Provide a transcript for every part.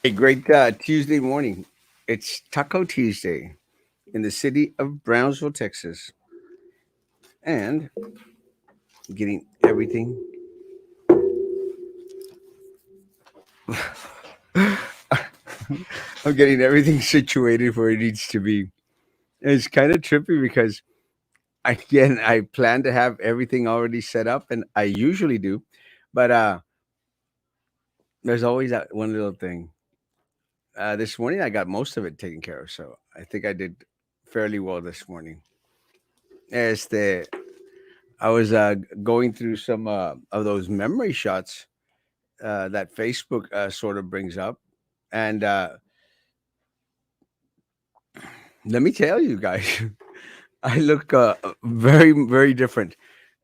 Great Tuesday morning. It's Taco Tuesday in the city of Brownsville, Texas, and getting everything. I'm getting everything situated where it needs to be. It's kind of trippy because I plan to have everything already set up, and I usually do, but there's always that one little thing. This morning I got most of it taken care of, so I think I did fairly well this morning. Este, I was going through some of those memory shots that Facebook sort of brings up, and let me tell you guys, I look very very different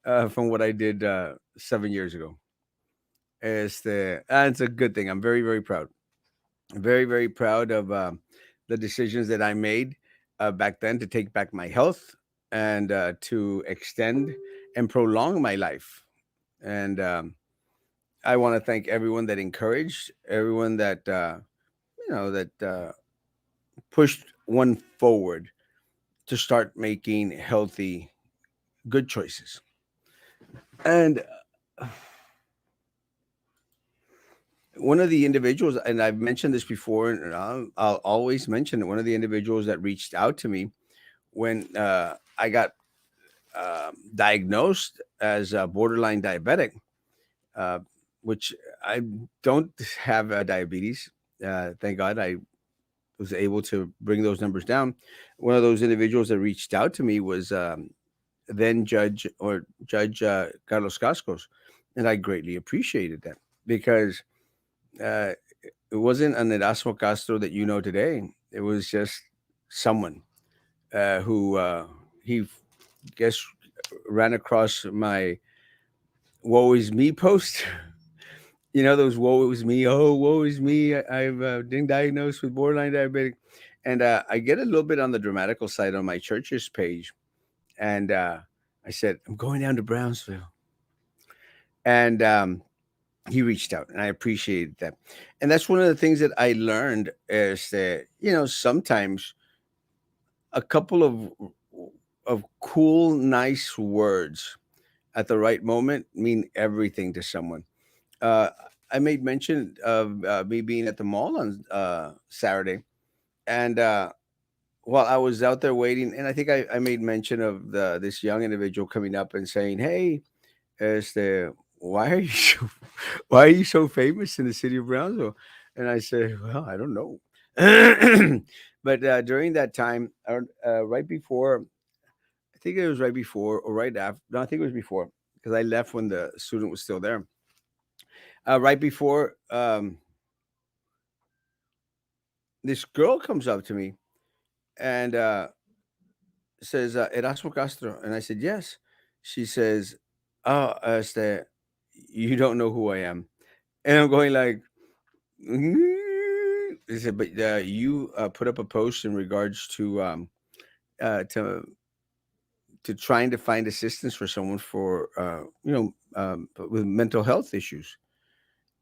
from what I did 7 years ago. It's a good thing. I'm very very proud, very very proud of the decisions that I made back then to take back my health and to extend and prolong my life. And I want to thank everyone that encouraged, everyone that pushed one forward to start making healthy, good choices. And one of the individuals, and I've mentioned this before, and I'll always mention it. One of the individuals that reached out to me when I got diagnosed as a borderline diabetic, uh, which I don't have diabetes. Thank God I was able to bring those numbers down. One of those individuals that reached out to me was then Judge Carlos Cascos, and I greatly appreciated that because uh, it wasn't an Erasmo Castro that you know today. It was just someone who he guess ran across my "woe is me" post. You know those "woe is me," oh woe is me. I've been diagnosed with borderline diabetic, and I get a little bit on the dramatical side on my church's page, and I said I'm going down to Brownsville, and he reached out, and I appreciated that. And that's one of the things that I learned is that sometimes a couple of cool, nice words at the right moment mean everything to someone. Uh, I made mention of me being at the mall on Saturday, and while I was out there waiting, and I think I made mention of this young individual coming up and saying, "Hey, este, why are you so, why are you so famous in the city of Brownsville?" And I said, "Well, I don't know." But during that time, right before, I think it was right before or right after. No, I think it was before because I left when the student was still there. Right before, this girl comes up to me and says, "Erasmo Castro," and I said, "Yes." She says, "Oh, you don't know who I am," and I'm going like. They said, but you put up a post in regards uh, to to trying to find assistance for someone for with mental health issues,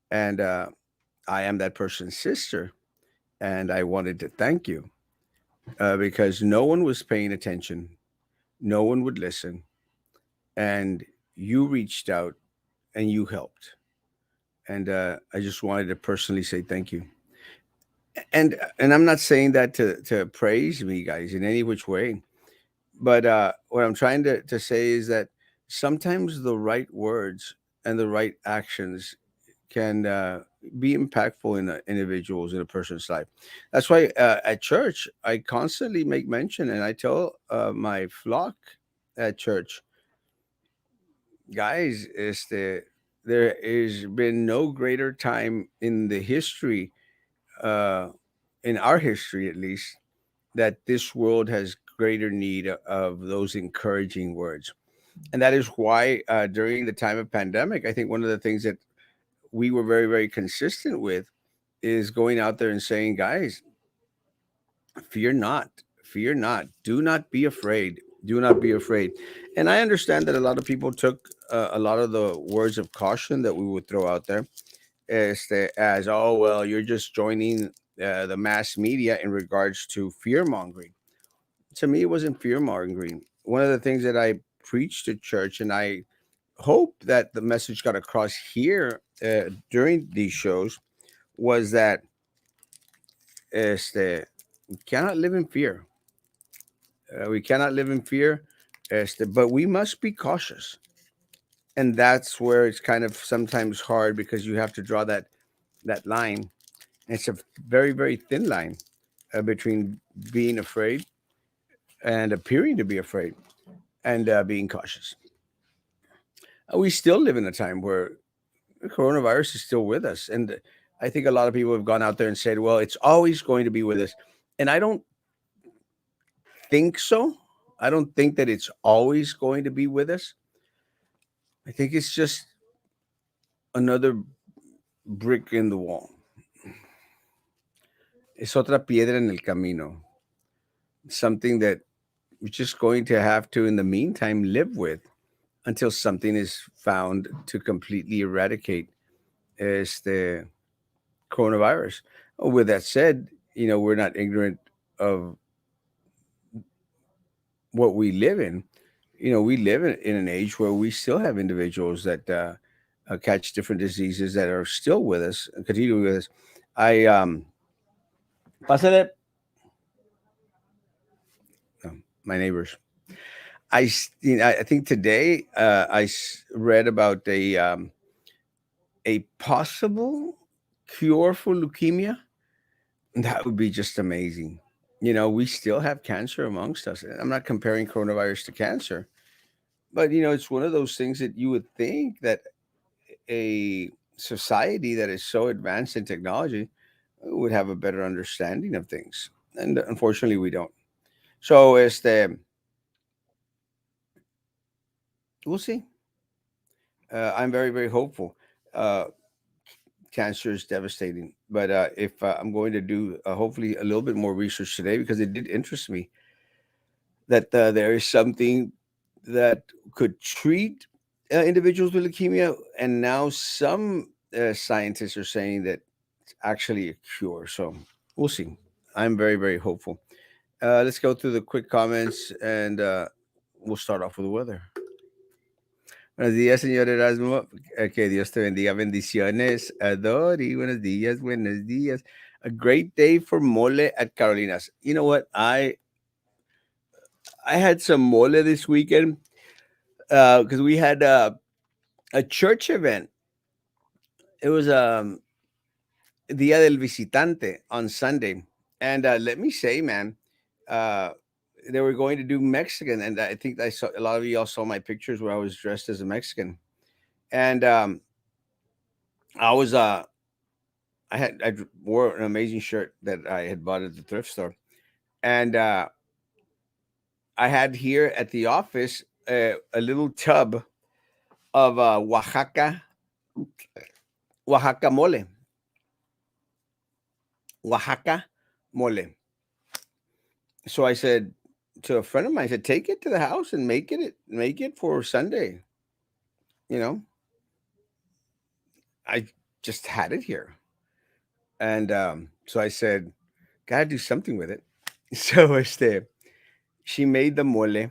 and I am that person's sister, and I wanted to thank you because no one was paying attention, no one would listen, and you reached out and you helped, and I just wanted to personally say thank you. And I'm not saying that to praise me, guys, in any which way. But what I'm trying to say is that sometimes the right words and the right actions can be impactful in individuals in a person's life. That's why at church I constantly make mention, and I tell my flock at church, guys, is there has been no greater time in the history, uh, in our history at least, that this world has greater need of those encouraging words. And that is why during the time of pandemic, I think one of the things that we were very, very consistent with is going out there and saying, guys, fear not, fear not, do not be afraid, do not be afraid. And I understand that a lot of people took a lot of the words of caution that we would throw out there as, oh, well, you're just joining the mass media in regards to fear mongering. To me, it wasn't fear mongering. One of the things that I preached at church, and I hope that the message got across here during these shows, was that we cannot live in fear. We cannot live in fear, but we must be cautious. And that's where it's kind of sometimes hard because you have to draw that line. It's a very, very thin line between being afraid and appearing to be afraid and being cautious. We still live in a time where the coronavirus is still with us. And I think a lot of people have gone out there and said, well, it's always going to be with us. And I don't think so. I don't think that it's always going to be with us. I think it's just another brick in the wall. Es otra piedra en el camino. Something that we're just going to have to, in the meantime, live with until something is found to completely eradicate the coronavirus. With that said, we're not ignorant of what we live in. We live in an age where we still have individuals that catch different diseases that are still with us, continuing with us. I Pásale. My neighbors. I think today read about a possible cure for leukemia. That would be just amazing. We still have cancer amongst us. I'm not comparing coronavirus to cancer, but it's one of those things that you would think that a society that is so advanced in technology would have a better understanding of things, and unfortunately, we don't. So, we'll see. I'm very, very hopeful. Uh, Cancer is devastating, but if I'm going to do hopefully a little bit more research today because it did interest me that there is something that could treat individuals with leukemia, and now some scientists are saying that it's actually a cure. So we'll see. I'm very, very hopeful. Let's go through the quick comments and we'll start off with the weather. Buenos días, señor Erasmo. Que Dios te bendiga. Bendiciones. Adori. Buenos días. Buenos días. A great day for mole at Karolina's. You know what? I had some mole this weekend because we had a church event. It was Dia del Visitante on Sunday, and let me say, man, uh, they were going to do Mexican, and I think I saw a lot of y'all saw my pictures where I was dressed as a Mexican, and I was I wore an amazing shirt that I had bought at the thrift store, and I had here at the office a little tub of Oaxaca mole, Oaxaca mole. So I said to a friend of mine, I said, take it to the house and make it for Sunday. You know, I just had it here, and so I said, gotta do something with it. So she made the mole.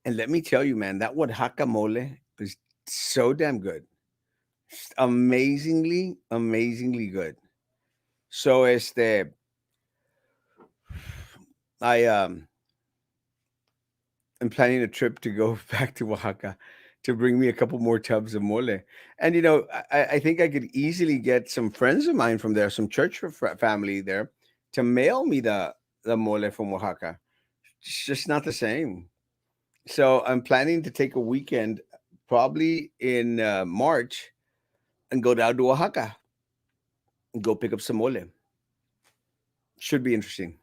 And let me tell you, man, that Oaxaca mole was so damn good. Amazingly, amazingly good. So I am planning a trip to go back to Oaxaca to bring me a couple more tubs of mole. And I think I could easily get some friends of mine from there, some church family there, to mail me the mole from Oaxaca. It's just not the same. So I'm planning to take a weekend, probably in March, and go down to Oaxaca and go pick up some mole. Should be interesting.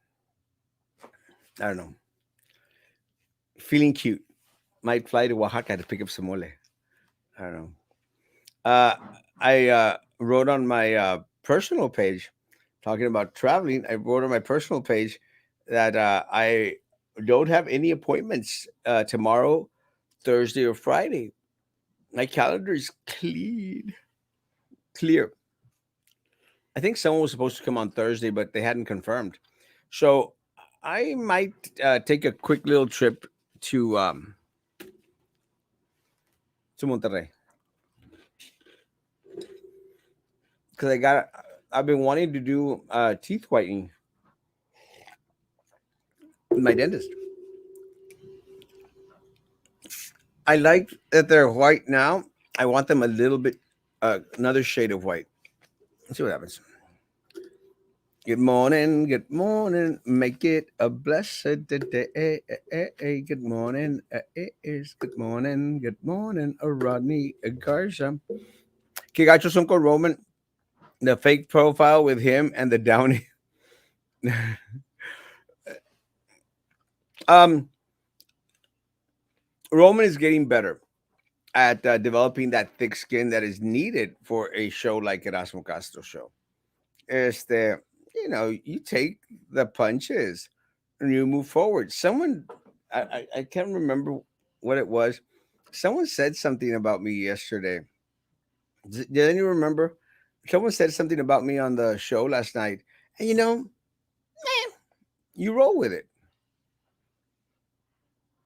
I don't know. Feeling cute. Might fly to Oaxaca to pick up some mole. I don't know. Uh, I wrote on my personal page, talking about traveling. I wrote on my personal page that I don't have any appointments tomorrow, Thursday, or Friday. My calendar is clean. clear. I think someone was supposed to come on Thursday, but they hadn't confirmed. So I might take a quick little trip to um, to Monterrey because I've been wanting to do teeth whitening with my dentist. I like that they're white now. I want them a little bit, another shade of white. Let's see what happens. Good morning, make it a blessed day. Good morning, good morning, Rodney Garza. Que gachos son con Roman, the fake profile with him and the Downey. um, Roman is getting better at developing that thick skin that is needed for a show like Erasmo Castro show. Este, you take the punches and you move forward. I can't remember what it was. Someone said something about me yesterday. Did anyone remember? Someone said something about me on the show last night, and you roll with it.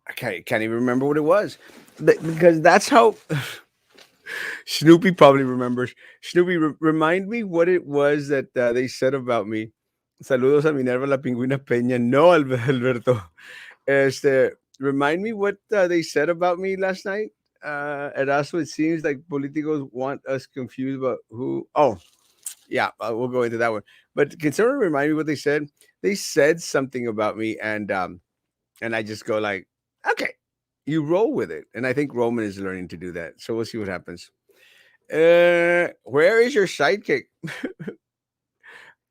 I can't even remember what it was, because that's how Snoopy probably remembers. Snoopy, remind me what it was that they said about me. Saludos a Minerva la Pingüina Peña. No, Alberto. Remind me what they said about me last night. Erasmo, it seems like politicos want us confused about who. Oh, yeah, we'll go into that one. But can someone remind me what they said? They said something about me, and I just go like, okay, you roll with it. And I think Roman is learning to do that. So we'll see what happens. Where is your sidekick?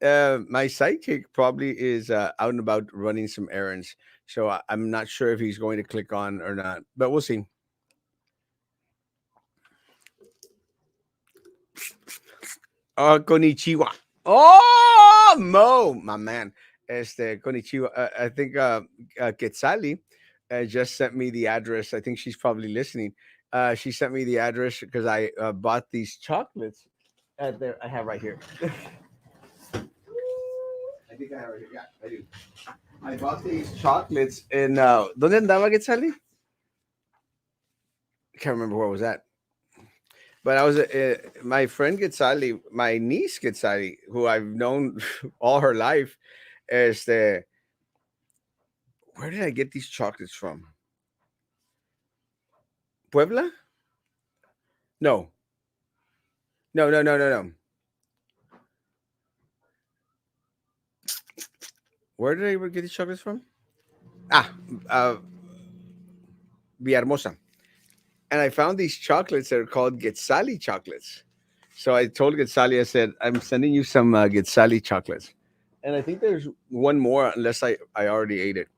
My sidekick probably is out and about running some errands. So I'm not sure if he's going to click on or not, but we'll see. Konnichiwa. Oh, Mo, my man. Konnichiwa. I think Quetzali just sent me the address. I think she's probably listening. She sent me the address because I bought these chocolates. There, I have right here. I think I have right here. Yeah, I do. I bought these chocolates in. ¿Dónde andaba Quetzali? I can't remember where was that. But I was my friend Quetzali, my niece Quetzali, who I've known all her life, is the. Where did I get these chocolates from? Puebla? No, no. Where did I ever get these chocolates from? Ah, uh, Villahermosa. And I found these chocolates that are called Quetzali chocolates. So I told Quetzali, I said, I'm sending you some Quetzali chocolates. And I think there's one more, unless I already ate it.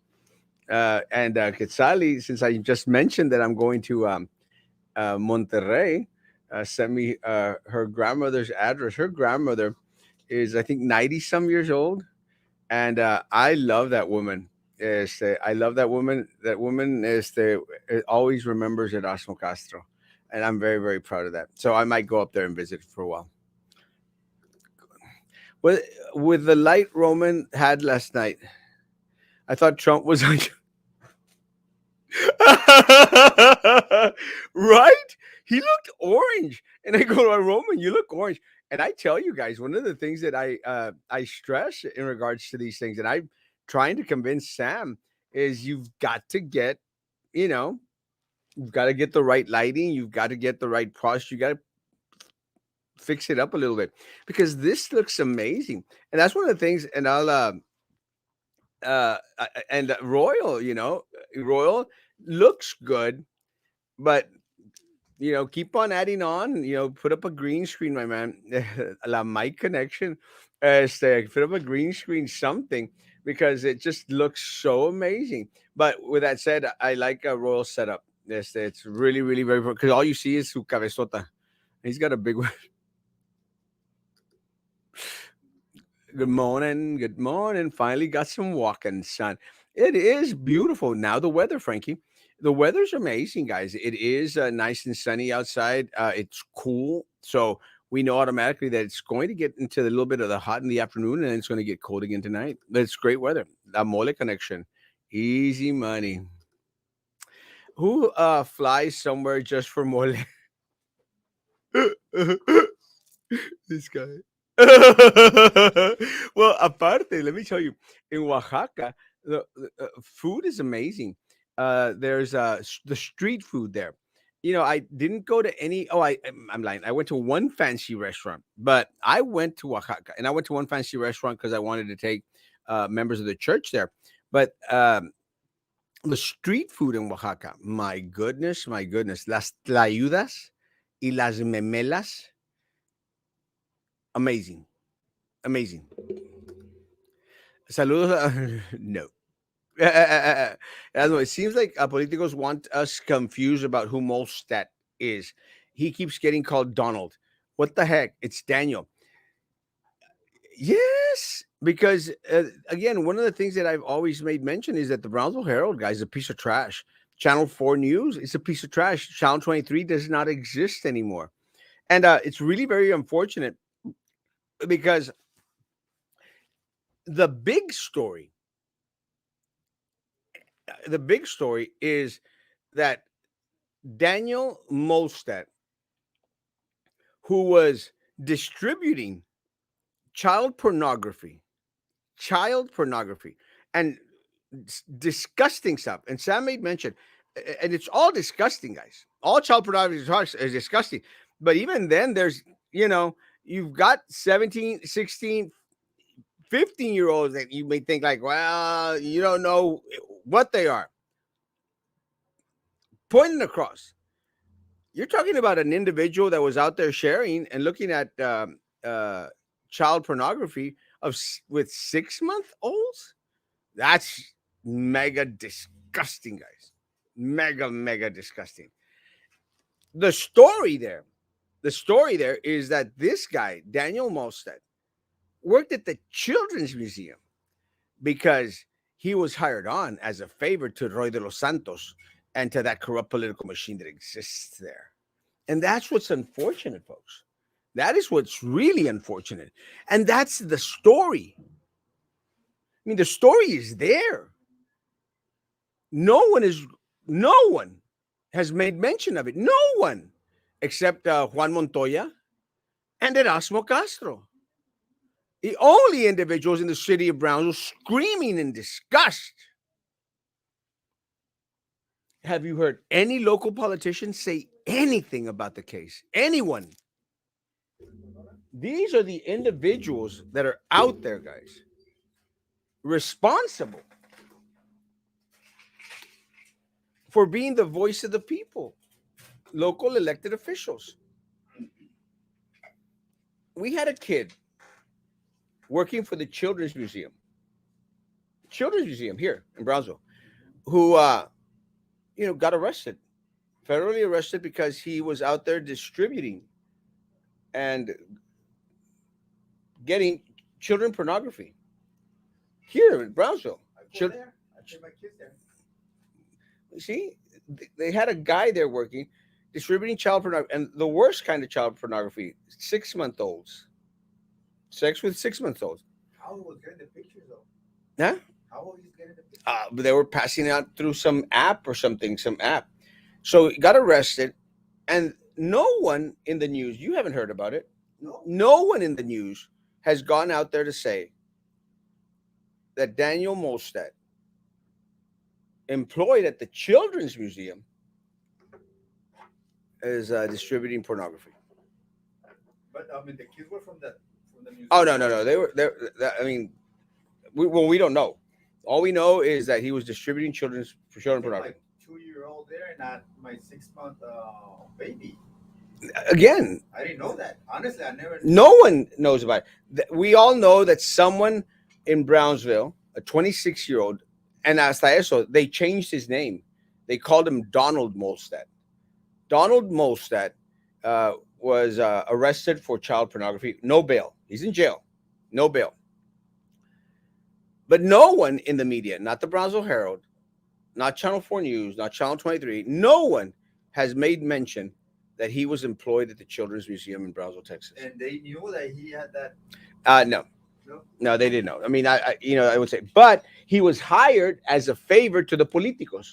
And Quetzali, since I just mentioned that I'm going to Monterrey, sent me her grandmother's address. Her grandmother is, I think, 90 some years old. And I love that woman. I love that woman. That woman always remembers Erasmo Castro. And I'm very, very proud of that. So I might go up there and visit for a while. With, with the light Roman had last night, I thought Trump was like, right? He looked orange, and I go, Roman, you look orange. And I tell you guys, one of the things that I stress in regards to these things, and I'm trying to convince Sam, is you've got to get, you know, you've got to get the right lighting, you've got to get the right process, you got to fix it up a little bit because this looks amazing, and that's one of the things. And and Royal, Royal looks good, but keep on adding on. Put up a green screen, my man. La mic connection. Put up a green screen, something, because it just looks so amazing. But with that said, I like a Royal setup. It's really, really very, because all you see is su cabezota. He's got a big one. Good morning. Good morning. Finally got some walking sun. It is beautiful. Now the weather, Frankie. The weather's amazing, guys. It is nice and sunny outside. It's cool. So we know automatically that it's going to get into a little bit of the hot in the afternoon and it's going to get cold again tonight. But it's great weather. La Mole connection. Easy money. Who flies somewhere just for mole? This guy. Well, aparte, let me tell you, in Oaxaca, the food is amazing. There's the street food there. You know, I didn't go to any. Oh, I'm lying. I went to one fancy restaurant, but I went to Oaxaca, and I went to one fancy restaurant because I wanted to take members of the church there. But the street food in Oaxaca, my goodness, las tlayudas y las memelas, amazing, amazing. Saludos. No. Erasmo, it seems like politicos want us confused about who Molstat is. He keeps getting called Donald. What the heck? It's Daniel. Yes, because again, one of the things that I've always made mention is that the Brownsville Herald guy is a piece of trash. Channel 4 News is a piece of trash. Channel 23 does not exist anymore. And it's really very unfortunate because the big story, is that Daniel Molstad, who was distributing child pornography, and disgusting stuff. And Sam made mention, and it's all disgusting, guys. All child pornography is disgusting. But even then, there's, you've got 17, 16, 15-year-olds that you may think like, well, you don't know what they are. Pointing across. You're talking about an individual that was out there sharing and looking at child pornography with 6-month olds. That's mega disgusting, guys. Mega disgusting. The story there is that this guy, Daniel Molstad, worked at the Children's Museum because he was hired on as a favor to Roy de los Santos and to that corrupt political machine that exists there. And that's what's unfortunate, folks. That is what's really unfortunate. And that's the story. I mean, the story is there. No one has made mention of it. No one, except Juan Montoya and Erasmo Castro. The only individuals in the city of Brownsville screaming in disgust. Have you heard any local politician say anything about the case? Anyone? These are the individuals that are out there, guys, responsible for being the voice of the people, local elected officials. We had a kid working for the Children's Museum here in Brownsville, who got arrested, federally arrested, because he was out there distributing and getting children pornography here in Brownsville. I go there. I take my kids there. See, they had a guy there working, distributing child pornography, and the worst kind of child pornography, 6-month-olds. Sex with 6-month-olds. How was getting the pictures though? Huh? How was he getting the pictures? But they were passing it out through some app or something, So he got arrested, and no one in the news, you haven't heard about it. No one in the news has gone out there to say that Daniel Molstad, employed at the Children's Museum, is distributing pornography. But I mean, the kids were from the museum. Oh no! They were there. I mean, we don't know. All we know is that he was distributing children pornography. Like 2-year-old there, not my 6-month baby. Again, I didn't know that. Honestly, I never. No one knows about it. We all know that someone in Brownsville, a 26-year-old, and hasta eso, they changed his name. They called him Donald Molstad. Donald Molstad was arrested for child pornography. No bail. He's in jail. No bail. But no one in the media, not the Brownsville Herald, not Channel 4 News, not Channel 23, no one has made mention that he was employed at the Children's Museum in Brownsville, Texas. And they knew that he had that. No, No. no, they didn't know. I mean, I would say, but he was hired as a favor to the politicos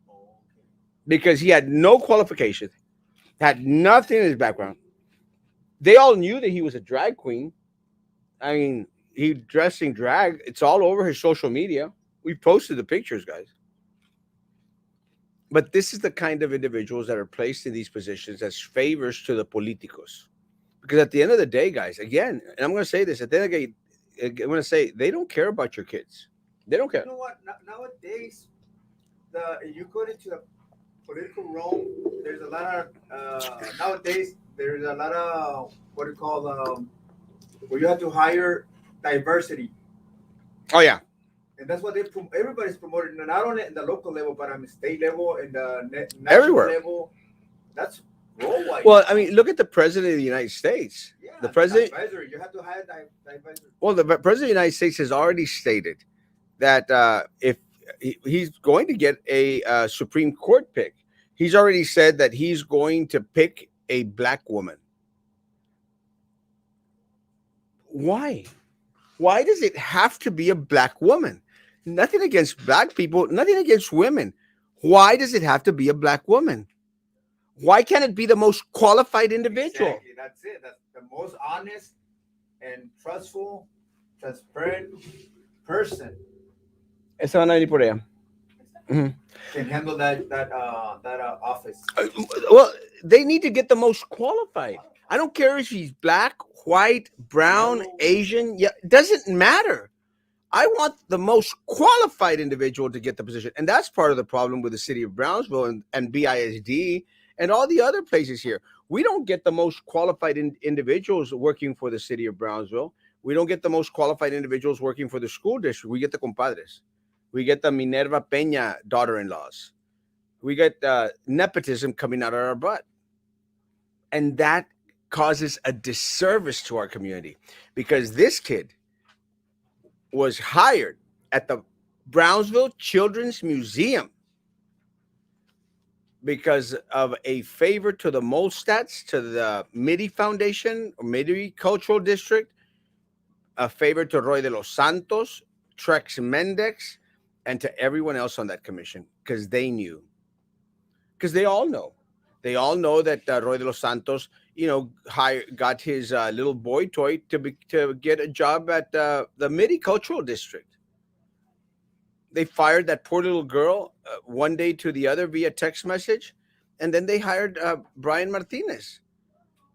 Oh, okay. because he had no qualifications, had nothing in his background. They all knew that he was a drag queen. I mean, he dressing drag. It's all over his social media. We posted the pictures, guys. But this is the kind of individuals that are placed in these positions as favors to the politicos. Because at the end of the day, guys, again, and I'm going to say this, at the end of the day, I'm going to say they don't care about your kids. They don't You care. know what? Nowadays, you go into the political realm. There's a lot of nowadays. There's a lot of what do you call where you have to hire diversity, Oh yeah, and that's what everybody's promoting. Not only in the local level, but on the state level and the national everywhere. level. That's worldwide. Well, I mean, look at the president of the United States. yeah, The president. advisory. You have to hire diversity. Well, the president of the United States has already stated that if he's going to get a Supreme Court pick, he's already said that he's going to pick a black woman. Why? Why does it have to be a black woman? Nothing against black people, nothing against women. Why does it have to be a black woman? Why can't it be the most qualified individual? Exactly. That's it. That's the most honest and trustful, transparent person Esa van a venir por ella. Mhm. can handle that office. Well, they need to get the most qualified. I don't care if she's black, white, brown, Asian. Yeah, it doesn't matter. I want the most qualified individual to get the position. And that's part of the problem with the city of Brownsville and BISD and all the other places here. We don't get the most qualified individuals working for the city of Brownsville. We don't get the most qualified individuals working for the school district. We get the compadres. We get the Minerva Peña daughter-in-laws. We get nepotism coming out of our butt. And that causes a disservice to our community because this kid was hired at the Brownsville Children's Museum because of a favor to the Molstats, to the MIDI Foundation or MIDI Cultural District, a favor to Roy de los Santos, Trex Mendex, and to everyone else on that commission because they knew. Because they all know. They all know that Roy de los Santos, got his little boy toy to get a job at the MIDI Cultural District. They fired that poor little girl one day to the other via text message, and then they hired Brian Martinez.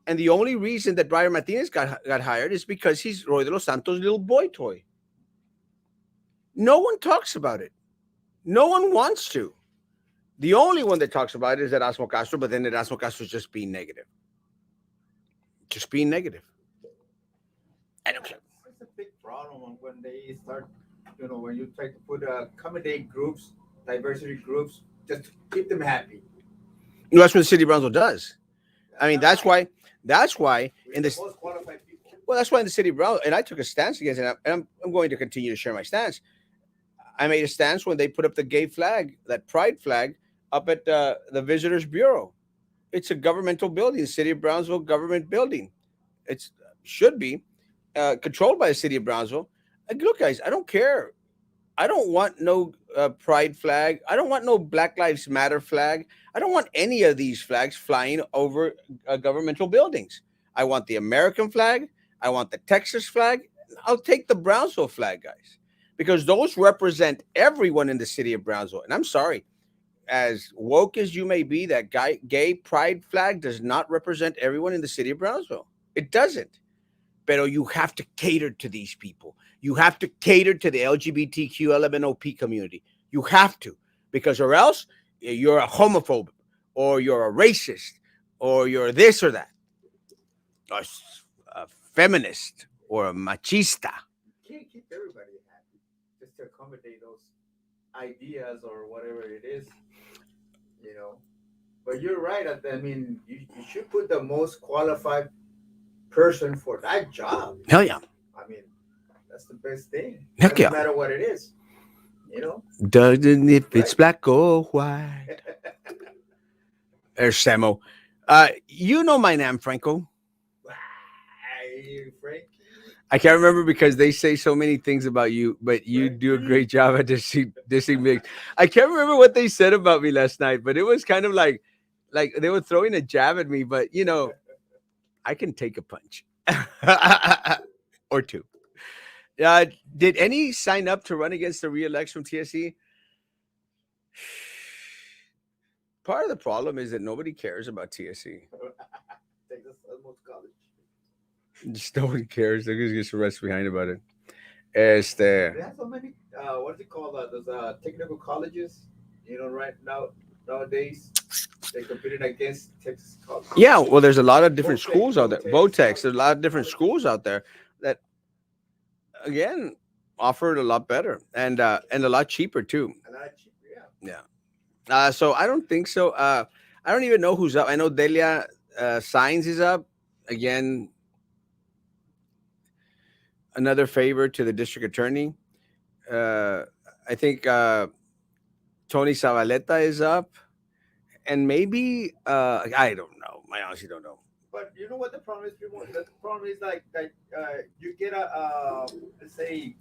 And the only reason that Brian Martinez got hired is because he's Roy de los Santos' little boy toy. No one talks about it. No one wants to. The only one that talks about it is Erasmo.CASTRO, but then Erasmo.CASTRO is just being negative. Just being negative. I don't care. It's a big problem when they start, when you try to put accommodate groups, diversity groups, just to keep them happy. That's what the city of Brownsville does. I mean, that's why in the this. most qualified people. Well, that's why in the city of Brownsville, and I took a stance against it, and I'm going to continue to share my stance. I made a stance when they put up the gay flag, that pride flag, up at the Visitors Bureau. It's a governmental building, the city of Brownsville government building. It should be controlled by the city of Brownsville. Like, look, guys, I don't care. I don't want no pride flag. I don't want no Black Lives Matter flag. I don't want any of these flags flying over governmental buildings. I want the American flag. I want the Texas flag. I'll take the Brownsville flag, guys, because those represent everyone in the city of Brownsville. And I'm sorry, as woke as you may be, that gay pride flag does not represent everyone in the city of Brownsville. It doesn't. Pero you have to cater to these people. You have to cater to the LGBTQ LMNOP community. You have to, because or else you're a homophobe or you're a racist or you're this or that, or a feminist or a machista. You can't keep everybody happy just to accommodate those ideas or whatever it is. But you're right. I mean, you should put the most qualified person for that job. Hell yeah. I mean, that's the best thing. Heck Doesn't yeah. matter what it is. Doesn't if it's Right. black or white. Ersemo. You know my name, Franco. Hey, Frankie. I can't remember because they say so many things about you, but you do a Frankie. great job at dissing me. I can't remember what they said about me last night, but it was kind of like they were throwing a jab at me. But I can take a punch or two. Uh, did any sign up to run against the re-election from TSE? Part of the problem is that nobody cares about TSE. Texas Almost College. Just nobody cares. They're just get arrested behind about it. They have so many. What do you call that? Those technical colleges. Right now nowadays they're competing against Texas College. Yeah, well, there's a lot of different Votex, schools out there. Votex Votex, there's a lot of different College. schools out there that again offer it a lot better and a lot cheaper too. A lot cheaper, yeah. Yeah. So I don't think so. I don't even know who's up. I know Delia Signs is up again. Another favor to the district attorney. Uh, I think Tony Zavaleta is up, and maybe I don't know. I honestly don't know. But you know what the problem is, people? The problem is like you get a let's say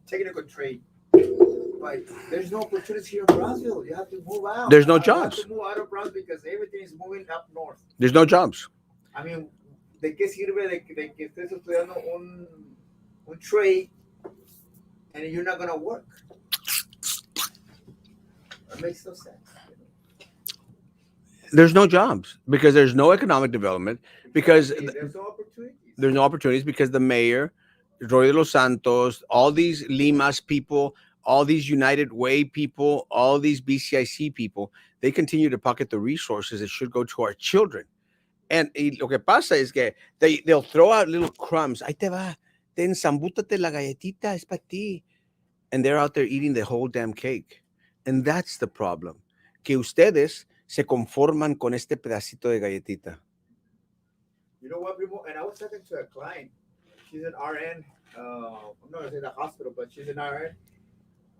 technical trade, but there's no opportunities here in Brazil. You have to move out. There's no You have jobs. to move out of Brazil because everything is moving up north. There's no jobs. I mean, ¿de qué sirve de que estés estudiando un trade and you're not gonna work? That makes no sense. There's no jobs because there's no economic development because Exactly. There's no opportunities. there's no opportunities because the mayor, Roy de los Santos, all these Limas people, all these United Way people, all these BCIC people, they continue to pocket the resources that should go to our children. And lo que pasa es que they'll throw out little crumbs. Ahí te va. Ten, zambútate la galletita, es para ti. And they're out there eating the whole damn cake. And that's the problem. Que ustedes se conforman con este pedacito de galletita. You know what, people? And I was talking to a client. She's an RN. I'm not gonna say the hospital, but she's an RN,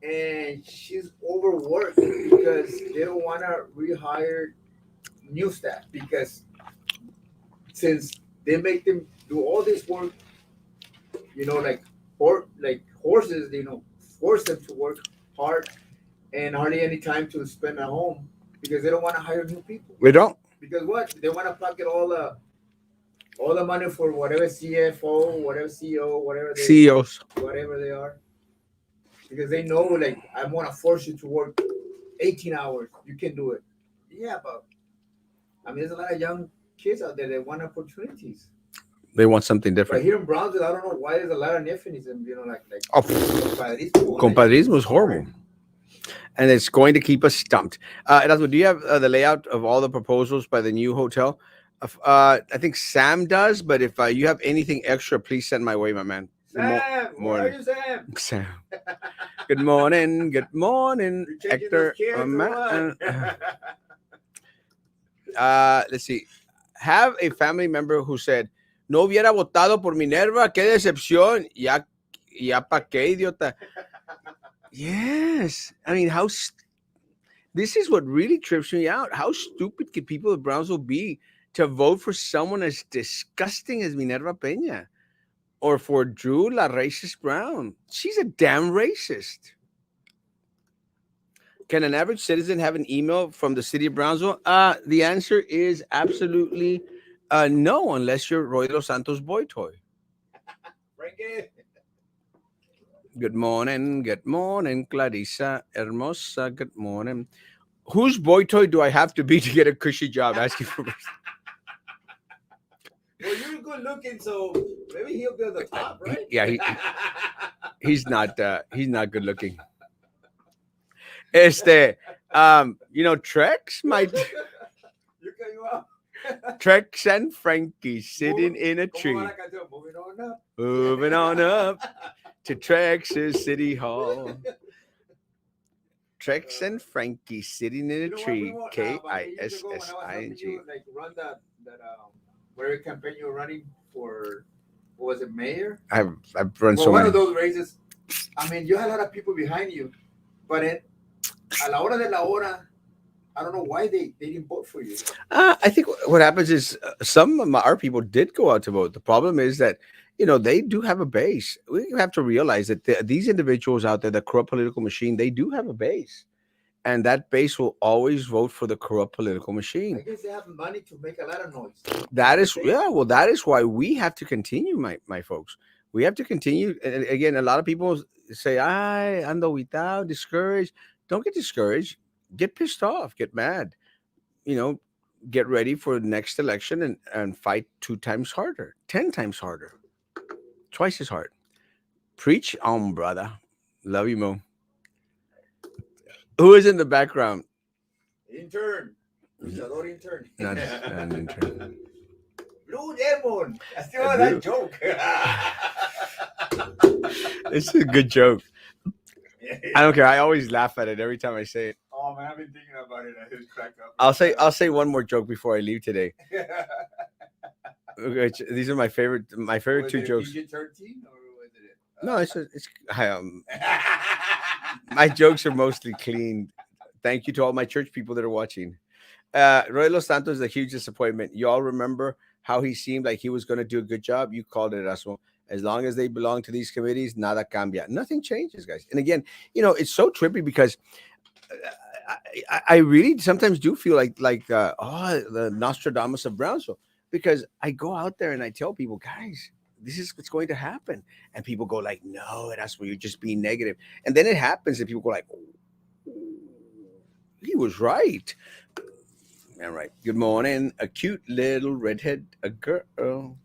and she's overworked because they don't want to rehire new staff because since they make them do all this work, like horses, force them to work hard and hardly any time to spend at home because they don't want to hire new people. We don't. Because what? They want to pocket all the money for whatever CFO, whatever CEO, CEOs. whatever they are. Because they know, like, I'm gonna force you to work 18 hours. You can do it. Yeah, but I mean, there's a lot of young kids out there that want opportunities. They want something But different. here in Brownsville, I don't know why there's a lot of nepotism. Like Oh, compadrismo. compadrismo is horrible. And it's going to keep us stumped. Erasmo, do you have the layout of all the proposals by the new hotel? I think Sam does, but if you have anything extra, please send my way, my man. Sam, where are morning. you, Sam? Sam. Good morning. Good morning, You changing Hector. those kids or what? Let's see. Have a family member who said, no hubiera votado por Minerva, qué decepción. Ya pa' qué, idiota. Yes. I mean, this is what really trips me out. How stupid can people of Brownsville be to vote for someone as disgusting as Minerva Peña or for Drew La Racist Brown? She's a damn racist. Can an average citizen have an email from the city of Brownsville? The answer is absolutely no, unless you're Roy de los Santos boy toy. Frankie. Good morning, Clarissa Hermosa. Good morning. Whose boy toy do I have to be to get a cushy job? Asking for. Well, you're good looking, so maybe he'll be on the top, right? Yeah, he's not good looking. Trex might. You can go out. Trex and Frankie sitting in a tree. Moving on up. Moving on up to Trex's City Hall. Trex and Frankie sitting in a tree. KISSING. Like run that whatever campaign you were running for, what was it, mayor? I've run so one many. of those races. I mean, you had a lot of people behind you, but a la hora de la hora, I don't know why they didn't vote for you. I think what happens is some of our people did go out to vote. The problem is that they do have a base. We have to realize that these individuals out there, the corrupt political machine, they do have a base, and that base will always vote for the corrupt political I machine. guess they have money to make a lot of noise. That's That the is, thing. yeah, well, that is why we have to continue, my folks. We have to continue. And again, a lot of people say, "I ando without discouraged." Don't get discouraged. Get pissed off. Get mad. You know, get ready for the next election and fight 2 times harder, 10 times harder, twice as hard. Preach on, brother. Love you, Mo. Who is in the background? Intern. Luchador intern. Not an intern. Blue Demon. I still A have blue- that joke. It's a good joke. I don't care. I always laugh at it every time I say it. Oh man, I've been thinking about it. I just crack up. I'll say one more joke before I leave today. These are my favorite Was two it a jokes. PG-13 or was it? No, it's my jokes are mostly clean. Thank you to all my church people that are watching. Roy Los Santos is a huge disappointment. You all remember how he seemed like he was going to do a good job? You called it, Erasmo. As long as they belong to these committees, nada cambia. Nothing changes, guys. And again, it's so trippy because I really sometimes do feel like the Nostradamus of Brownsville, because I go out there and I tell people, guys, this is what's going to happen, and people go like, no, that's where you're just being negative, and then it happens, and people go like, oh, he was right. All right. Good morning, a cute little redhead, a girl.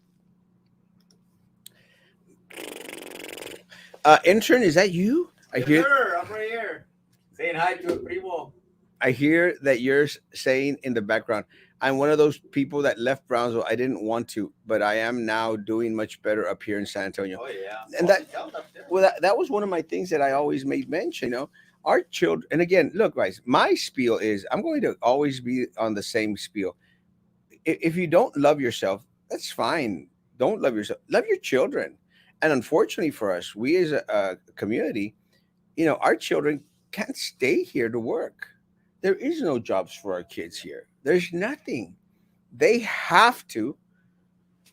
Intern, is that you? Yes, sir, I'm right here. Saying hi to a primo. I hear that you're saying in the background, I'm one of those people that left Brownsville. I didn't want to, but I am now doing much better up here in San Antonio. Oh yeah. And that was one of my things that I always made mention. Our children, and again, look, guys, my spiel is I'm going to always be on the same spiel. If you don't love yourself, that's fine. Don't love yourself. Love your children. And unfortunately for us, we as a community, our children can't stay here to work. There is no jobs for our kids here. There's nothing. They have to.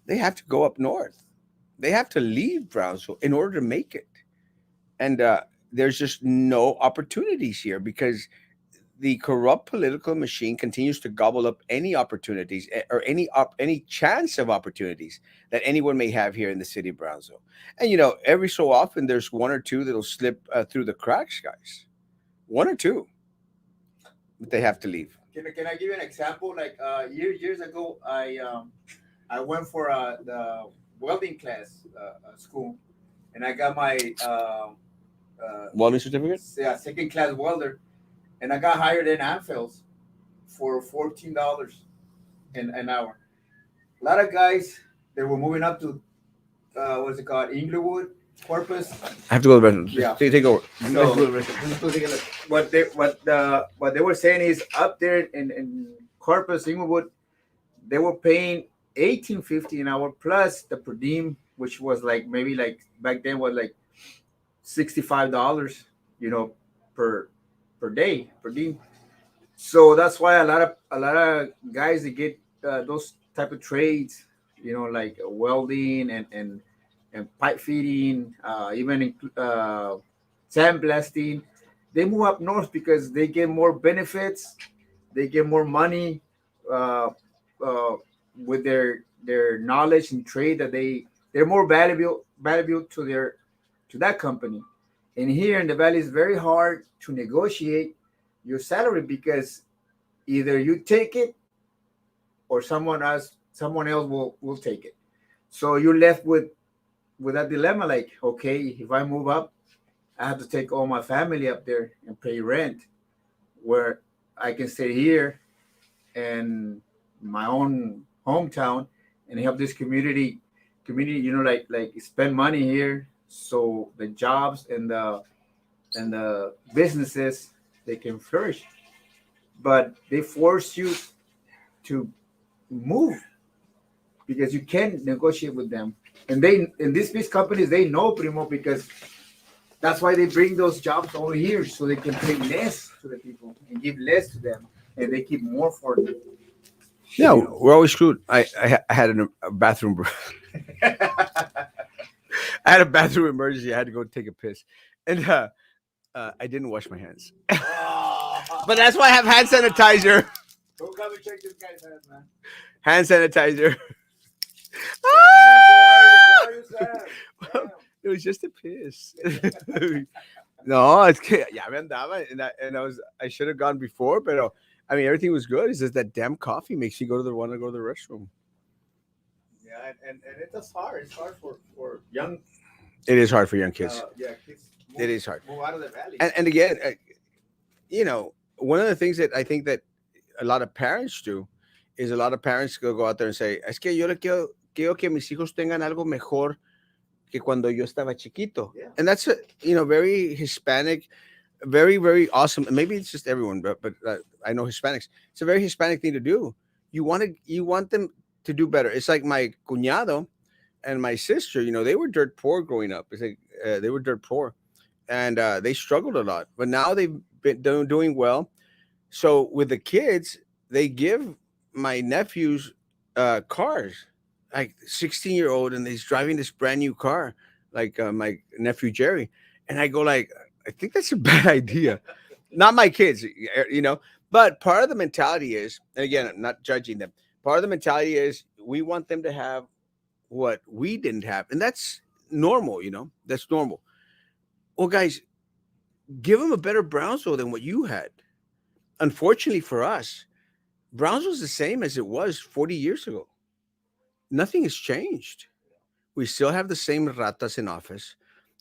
They have to go up north. They have to leave Brownsville in order to make it. And there's just no opportunities here because the corrupt political machine continues to gobble up any opportunities or any chance of opportunities that anyone may have here in the city of Brownsville. And every so often there's one or two that'll slip through the cracks, guys. One or two, but they have to leave. Can I give you an example? Like years ago, I went for the welding class school, and I got my Welding certificate? second class welder, and I got hired in Anfields for $14 an hour. A lot of guys they were moving up to what's it called, Inglewood, Corpus. I have to go to the restroom. Yeah. Take over. So what they were saying is up there in Corpus, Inglewood, they were paying $18.50 an hour plus the per diem, which was like maybe like back then was like $65, per day per diem. So that's why a lot of guys that get those type of trades, like welding and pipe fitting, even sandblasting, they move up north because they get more benefits, they get more money with their knowledge and trade that they're more valuable to that company. And here in the valley, it's very hard to negotiate your salary because either you take it or someone else will take it. So you're left with that dilemma, like, okay, if I move up, I have to take all my family up there and pay rent, where I can stay here in my own hometown and help this community, like spend money here, so the jobs and the businesses they can flourish. But they force you to move because you can't negotiate with them. And these big companies, they know, primo, because that's why they bring those jobs over here, so they can pay less to the people and give less to them. and they keep more for Yeah, you know. we're always screwed. I had a bathroom. I had a bathroom emergency. I had to go take a piss, and I didn't wash my hands. But that's why I have hand sanitizer. Don't come and check this guy's hands, man. Hand sanitizer. Damn, why are you sad? Well, it was just a piss. No, es que ya me andaba, and I should have gone before, but I mean everything was good. It's just that damn coffee makes you want to go to the restroom. Yeah, and it's hard. It's hard for young, It is hard for young kids. yeah, kids It is hard. move out of the valley. And again, one of the things that I think that a lot of parents do is a lot of parents go out there and say, es que yo le quiero que mis hijos tengan algo mejor que cuando yo estaba chiquito. Yeah. And that's very Hispanic, very, very awesome. And maybe it's just everyone, but I know Hispanics. It's a very Hispanic thing to do. You want them to do better. It's like my cuñado and my sister, they were dirt poor growing up. It's like they were dirt poor, and they struggled a lot. But now they've been doing well. So with the kids, they give my nephews cars, like 16-year-old, and he's driving this brand new car, like my nephew Jerry. And I go like, I think that's a bad idea. Not my kids, But part of the mentality is, and again, I'm not judging them. Part of the mentality is we want them to have what we didn't have, and that's normal. That's normal. Well, guys, give them a better Brownsville than what you had. Unfortunately for us, Brownsville's the same as it was 40 years ago. Nothing has changed. We still have the same ratas in office.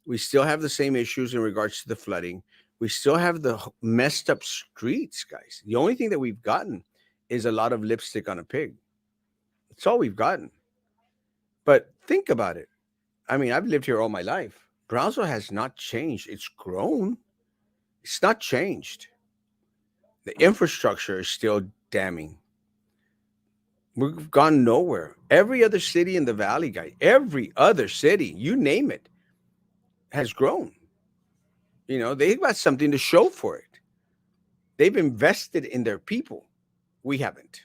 We still have the same issues in regards to the flooding. We still have the messed up streets, guys. The only thing that we've gotten is a lot of lipstick on a pig. That's all we've gotten. But think about it. I mean, I've lived here all my life. Brownsville has not changed. It's grown. It's not changed. The infrastructure is still damning. We've gone nowhere. Every other city in the valley, guy, every other city, you name it, has grown. They've got something to show for it. They've invested in their people. We haven't.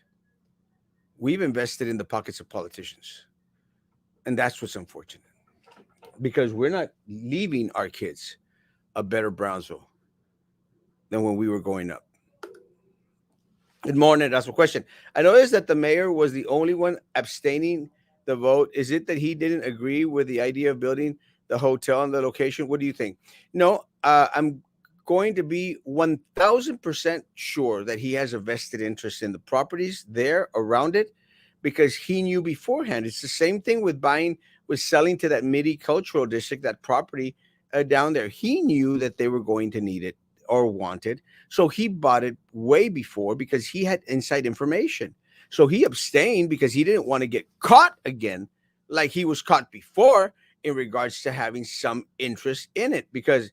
We've invested in the pockets of politicians. And that's what's unfortunate. Because we're not leaving our kids a better Brownsville than when we were growing up. Good morning. That's a question. I noticed that the mayor was the only one abstaining the vote. Is it that he didn't agree with the idea of building the hotel and the location? What do you think? No, I'm going to be 1000% sure that he has a vested interest in the properties there around it because he knew beforehand. It's the same thing with selling to that MIDI cultural district, that property down there. He knew that they were going to need it or want it. So he bought it way before because he had inside information. So he abstained because he didn't want to get caught again like he was caught before in regards to having some interest in it because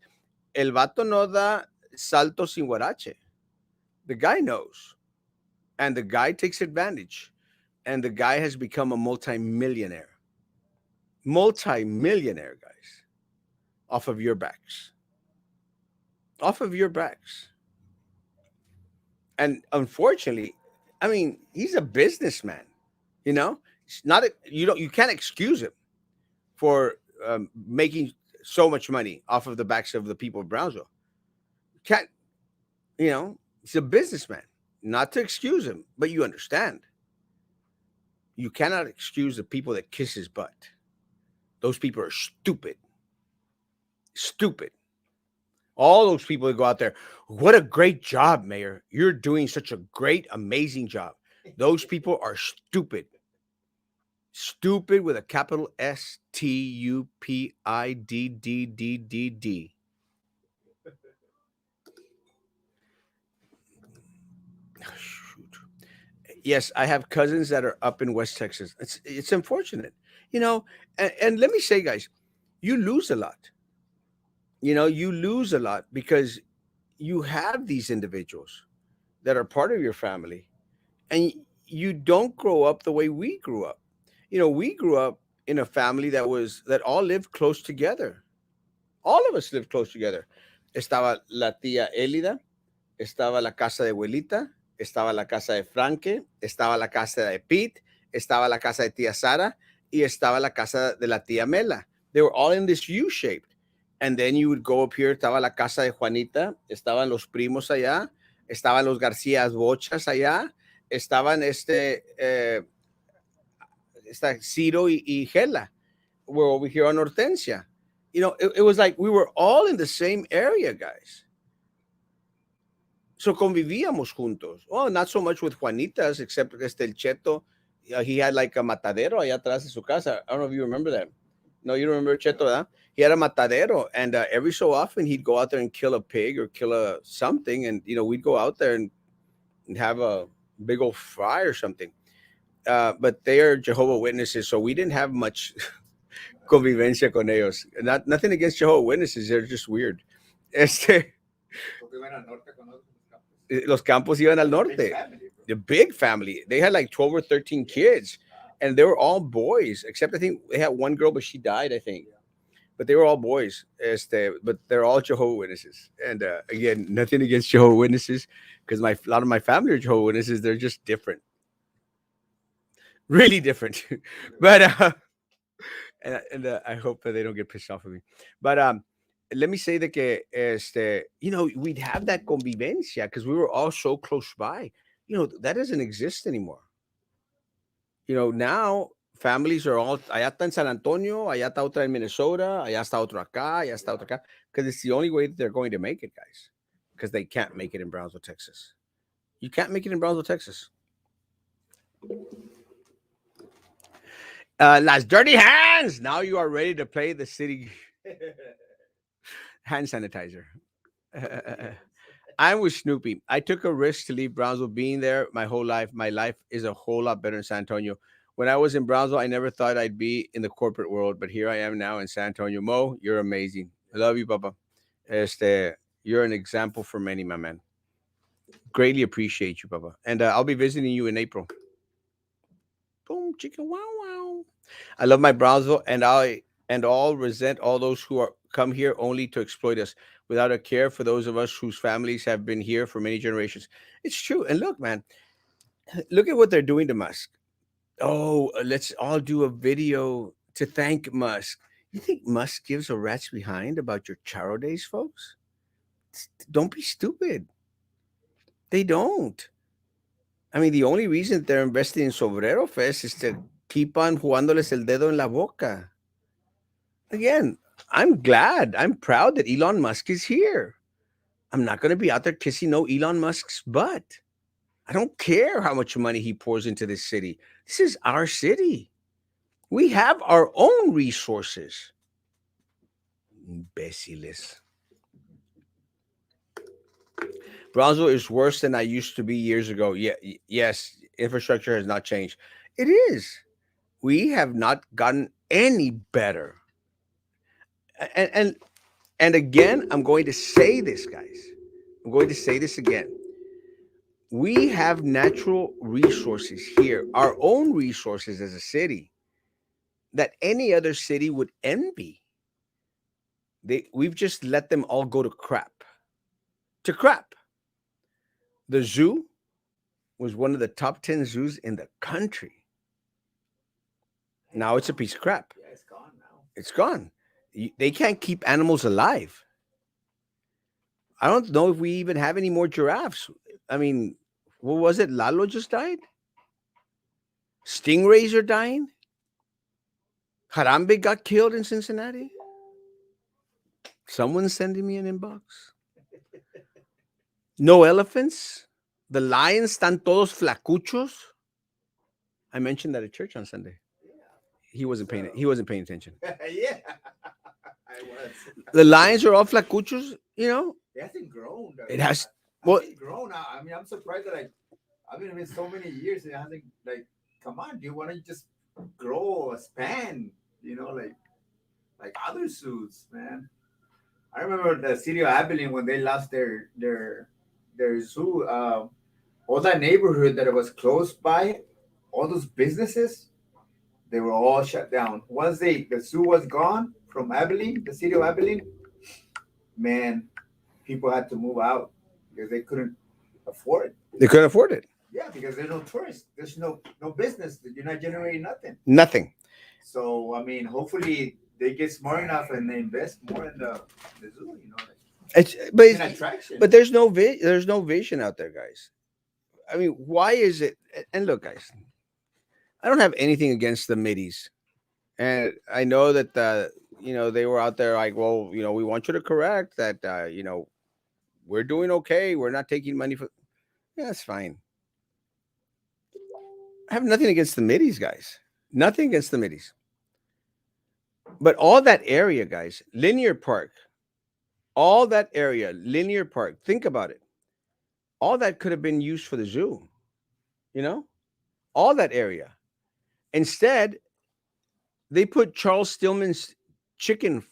el vato no da salto sin guarache. The guy knows. And the guy takes advantage. And the guy has become a multimillionaire. Multimillionaire, guys. Off of your backs. Off of your backs. And unfortunately, I mean, he's a businessman. It's not you can't excuse him for making so much money off of the backs of the people of Brownsville. Can't he's a businessman. Not to excuse him, but you understand. You cannot excuse the people that kiss his butt. Those people are stupid. Stupid. All those people that go out there, what a great job, Mayor. You're doing such a great, amazing job. Those people are stupid. Stupid with a capital STUPIDDDDD. Shoot. Yes, I have cousins that are up in West Texas. It's unfortunate, and let me say, guys, you lose a lot. You lose a lot because you have these individuals that are part of your family and you don't grow up the way we grew up. We grew up in a family that all lived close together. All of us lived close together. Estaba la tía Elida, estaba la casa de abuelita, estaba la casa de Frankie, estaba la casa de Pete, estaba la casa de tía Sara, y estaba la casa de la tía Mela. They were all in this U-shaped. And then you would go up here, estaba la casa de Juanita, estaban los primos allá, estaban los Garcías Bochas allá, estaban Ciro y Gela were over here on Hortensia. It was like we were all in the same area, guys. So convivíamos juntos. Oh, not so much with Juanitas, except el Cheto. He had like a matadero allá atrás de su casa. I don't know if you remember that. No, you don't remember Cheto, ¿verdad? He had a matadero, and every so often he'd go out there and kill a pig or kill a something, and we'd go out there and have a big old fry or something. But they are Jehovah Witnesses, so we didn't have much convivencia con ellos. Nothing against Jehovah Witnesses, they're just weird. Los Campos iban al norte. The big family. They had like 12 or 13 kids, and they were all boys, except I think they had one girl, but she died, I think. But they were all boys. But they're all Jehovah Witnesses. And again, nothing against Jehovah Witnesses, because a lot of my family are Jehovah Witnesses. They're just different. Really different. But I hope that they don't get pissed off at me. But let me say that we'd have that convivencia because we were all so close by. That doesn't exist anymore. Now families are all allá está en San Antonio, allá está otra en Minnesota, allá está otro acá, allá está otro acá, because it's the only way that they're going to make it, guys. Because they can't make it in Brownsville, Texas. You can't make it in Brownsville, Texas. Las dirty hands. Now you are ready to play the city hand sanitizer. I'm with Snoopy. I took a risk to leave Brownsville. Being there my whole life, my life is a whole lot better in San Antonio. When I was in Brownsville, I never thought I'd be in the corporate world, but here I am now in San Antonio. Mo, you're amazing. I love you, Papa. You're an example for many, my man. Greatly appreciate you, Papa. And I'll be visiting you in April. Boom, chicken, wow, wow. I love my Brownsville, and all resent all those who are come here only to exploit us without a care for those of us whose families have been here for many generations. It's true. And look, man, look at what they're doing to Musk. Oh, let's all do a video to thank Musk. You think Musk gives a rat's behind about your Charo days, folks? Don't be stupid. They don't. I mean, the only reason they're investing in Sobrero Fest is to keep on jugándoles el dedo en la boca. Again, I'm glad, I'm proud that Elon Musk is here. I'm not going to be out there kissing no Elon Musk's butt. I don't care how much money he pours into this city. This is our city. We have our own resources. Imbéciles. Brownsville is worse than I used to be years ago. Yeah, yes, infrastructure has not changed. It is. We have not gotten any better. And again, I'm going to say this, guys. I'm going to say this again. We have natural resources here, our own resources as a city, that any other city would envy. We've just let them all go to crap. To crap. The zoo was one of the top 10 zoos in the country. Now it's a piece of crap. Yeah, it's gone now. It's gone. They can't keep animals alive. I don't know if we even have any more giraffes. I mean, what was it? Lalo just died? Stingrays are dying? Harambe got killed in Cincinnati? Someone's sending me an inbox. No elephants? The lions están todos flacuchos? I mentioned that at church on Sunday. He wasn't paying attention. Yeah, I was. The lions are all flacuchos, It hasn't grown. It has. Well, Well, it hasn't grown. I mean, I'm surprised that I've been in so many years and it hasn't come on, do you want to just grow a span? Like other zoos, man. I remember the city of Abilene when they lost their zoo. All that neighborhood that it was close by, all those businesses, they were all shut down. Once the zoo was gone from Abilene, the city of Abilene, man, people had to move out because they couldn't afford. They couldn't afford it. Yeah, because there's no tourists. There's no business. You're not generating nothing. Nothing. So I mean, hopefully they get smart enough and they invest more in the zoo. You know, like It's an attraction. but there's no vision out there, guys. I mean, why is it? And look, guys, I don't have anything against the middies, and I know that they were out there like, well, we want you to correct that. We're doing okay. We're not taking money for. Yeah, that's fine. I have nothing against the middies, guys. Nothing against the middies. But all that area, guys, Linear Park, all that area, Linear Park. Think about it. All that could have been used for the zoo. You know, all that area. Instead, they put Charles Stillman's chicken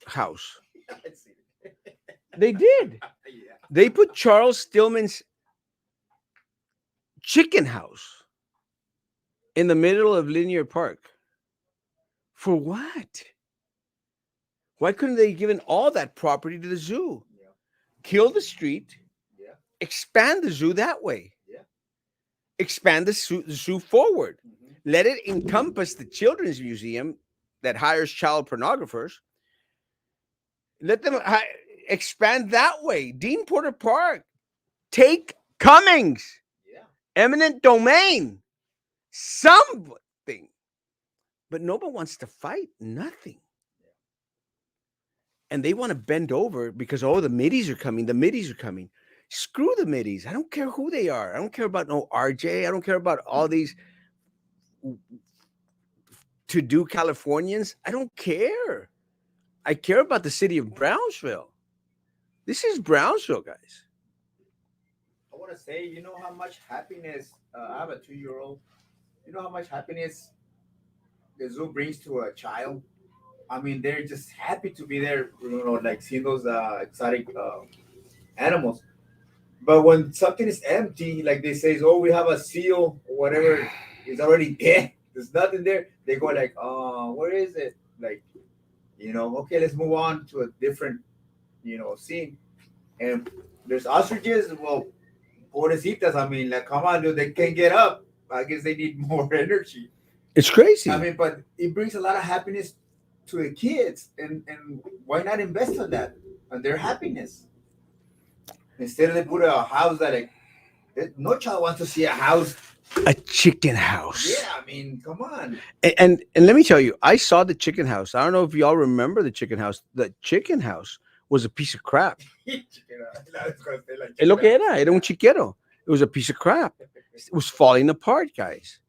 house. I see it. They did. Yeah. They put Charles Stillman's chicken house in the middle of Linear Park. For what? Why couldn't they given all that property to the zoo? Yeah. Kill the street, Yeah. expand the zoo that way. Yeah. Expand the zoo forward. Mm-hmm. Let it encompass the children's museum that hires child pornographers. Let them expand that way. Dean Porter Park. Take Cummings. Yeah. Eminent domain. Something. But nobody wants to fight. Nothing. And they want to bend over because, the middies are coming. The middies are coming. Screw the middies. I don't care who they are. I don't care about no RJ. I don't care about all these to-do Californians. I don't care. I care about the city of Brownsville. This is Brownsville, guys. I want to say, you know how much happiness I have a 2-year-old. You know how much happiness the zoo brings to a child. I mean, they're just happy to be there. You know, like seeing those exotic animals. But when something is empty, like they say, oh, we have a seal or whatever, it's already dead. There's nothing there. They go like, where is it? Like, okay, let's move on to a different, scene. And there's ostriches. Well, pobrecitas. I mean, like, come on, dude, they can't get up. I guess they need more energy. It's crazy. I mean, but it brings a lot of happiness to the kids, and why not invest in that and their happiness instead of they put a house that no child wants to see a house. A chicken house. Yeah, I mean, come on. And let me tell you, I saw the chicken house. I don't know if y'all remember the chicken house. The chicken house was a piece of crap. Es lo que era un chiquero. It was a piece of crap. It was falling apart, guys.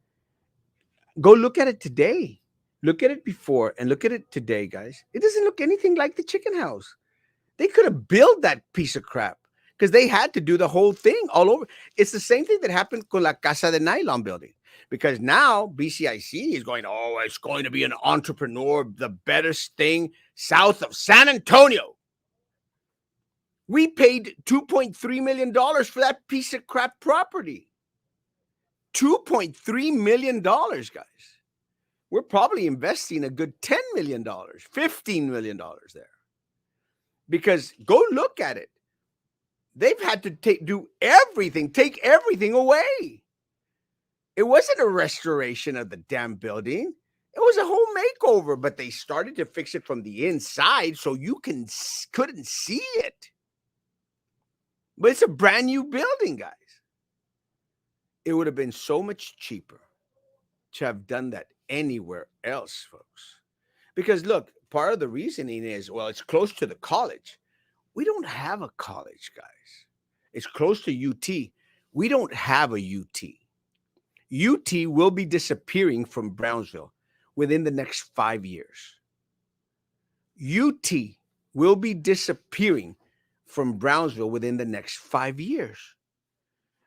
Go look at it today. Look at it before and look at it today, guys. It doesn't look anything like the chicken house. They could have built that piece of crap because they had to do the whole thing all over. It's the same thing that happened con la Casa de Nylon building. Because now BCIC is going, it's going to be an entrepreneur, the best thing south of San Antonio. We paid $2.3 million for that piece of crap property. $2.3 million, guys. We're probably investing a good $10 million, $15 million there. Because go look at it. They've had to take everything away. It wasn't a restoration of the damn building. It was a whole makeover, but they started to fix it from the inside so you couldn't see it. But it's a brand new building, guys. It would have been so much cheaper to have done that anywhere else, folks. Because look, part of the reasoning is, it's close to the college. We don't have a college, guys. It's close to UT. We don't have a UT. UT will be disappearing from Brownsville within the next 5 years. UT will be disappearing from Brownsville within the next 5 years.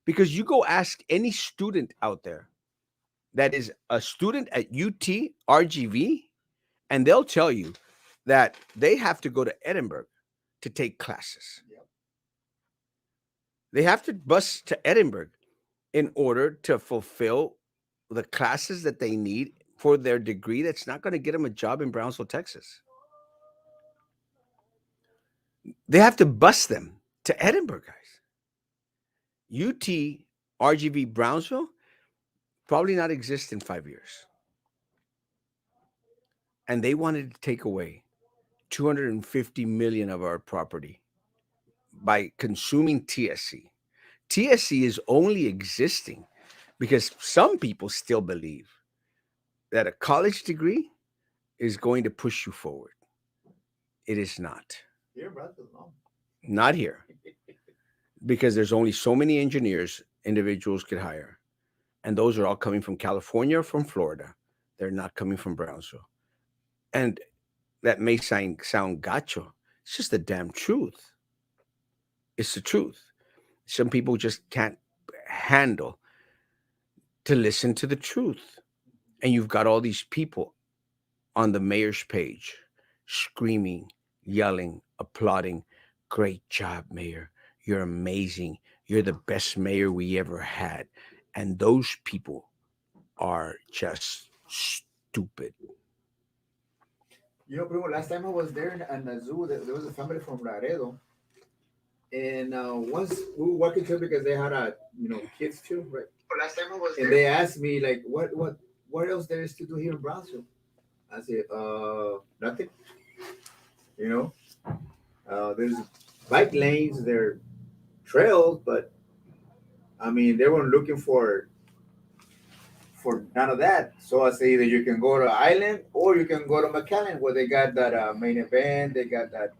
Because you go ask any student out there that is a student at UT RGV, and they'll tell you that they have to go to Edinburgh to take classes. Yep. They have to bus to Edinburgh in order to fulfill the classes that they need for their degree that's not going to get them a job in Brownsville, Texas. They have to bus them to Edinburgh, guys. UT RGV Brownsville probably not exist in 5 years. And they wanted to take away 250 million of our property by consuming TSC. TSC is only existing because some people still believe that a college degree is going to push you forward. It is not. Here, brother, no. Not here. Because there's only so many engineers individuals could hire. And those are all coming from California or from Florida. They're not coming from Brownsville. And that may sound gacho. It's just the damn truth. It's the truth. Some people just can't handle to listen to the truth. And you've got all these people on the mayor's page screaming, yelling, applauding. Great job, mayor. You're amazing. You're the best mayor we ever had. And those people are just stupid. You know, primo, last time I was there in the zoo, there was a family from Laredo, and once we were walking through because they had kids too, right? Last time I was And there. they asked me like, what else there is to do here in Brownsville? I said, nothing. You know, there's bike lanes, there are trails, but I mean, they weren't looking for none of that. So I say either you can go to Island or you can go to McAllen where they got that main event, they got that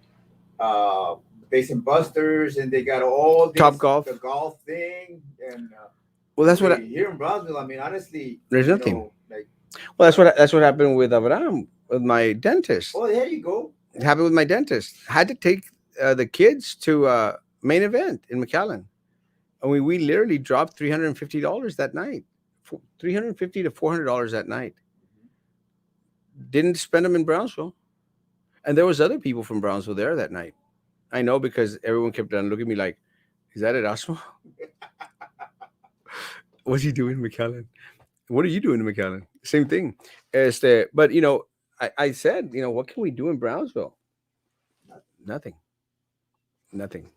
uh Bass and Busters, and they got all this Top golf. the golf thing, and Well, that's what. here in Brownsville. I mean, honestly, There's you nothing. know, like, Well, that's what happened with Abraham, with my dentist. oh, there you go. It happened with my dentist. Had to take the kids to main event in McAllen. And we literally dropped $350 that night. $350 to $400 that night. Didn't spend them in Brownsville. And there was other people from Brownsville there that night. I know because everyone kept on looking at me like, is that Erasmo? What's he doing in McAllen? What are you doing in McAllen? Same thing. But I said, what can we do in Brownsville? Nothing. Nothing.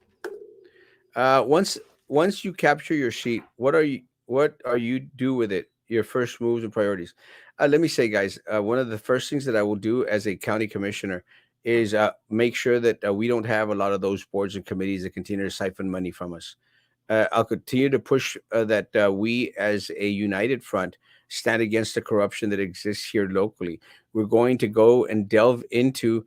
Once you capture your seat, what are you do with it? Your first moves and priorities. Let me say, guys, one of the first things that I will do as a county commissioner is make sure that we don't have a lot of those boards and committees that continue to siphon money from us. I'll continue to push that we, as a united front, stand against the corruption that exists here locally. We're going to go and delve into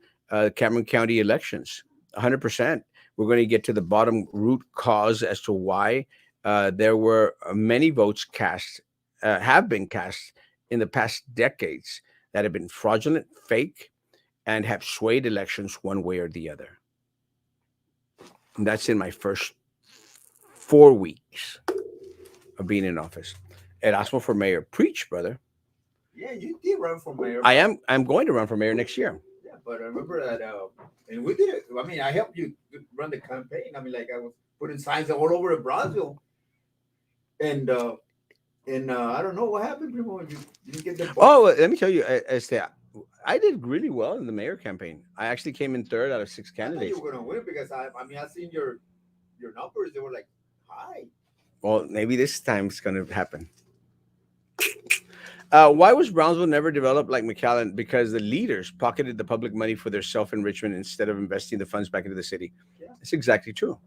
Cameron County elections, 100%. We're going to get to the bottom root cause as to why there were many votes cast, have been cast in the past decades that have been fraudulent, fake, and have swayed elections one way or the other. And that's in my first 4 weeks of being in office. Erasmo for mayor. Preach, brother. Yeah, you did run for mayor. I'm going to run for mayor next year. Yeah, but I remember that, and we did it. I mean, I helped you run the campaign. I mean, like I was putting signs all over in Brownsville, and I don't know what happened, Primo. You didn't get the vote. Oh, let me tell you, I did really well in the mayor campaign. I actually came in third out of 6 I thought candidates. you were gonna win because I mean, I seen your numbers. They were like high. Well, maybe this time it's going to happen. Why was Brownsville never developed like McAllen? Because the leaders pocketed the public money for their self-enrichment instead of investing the funds back into the city. Yeah. It's exactly true.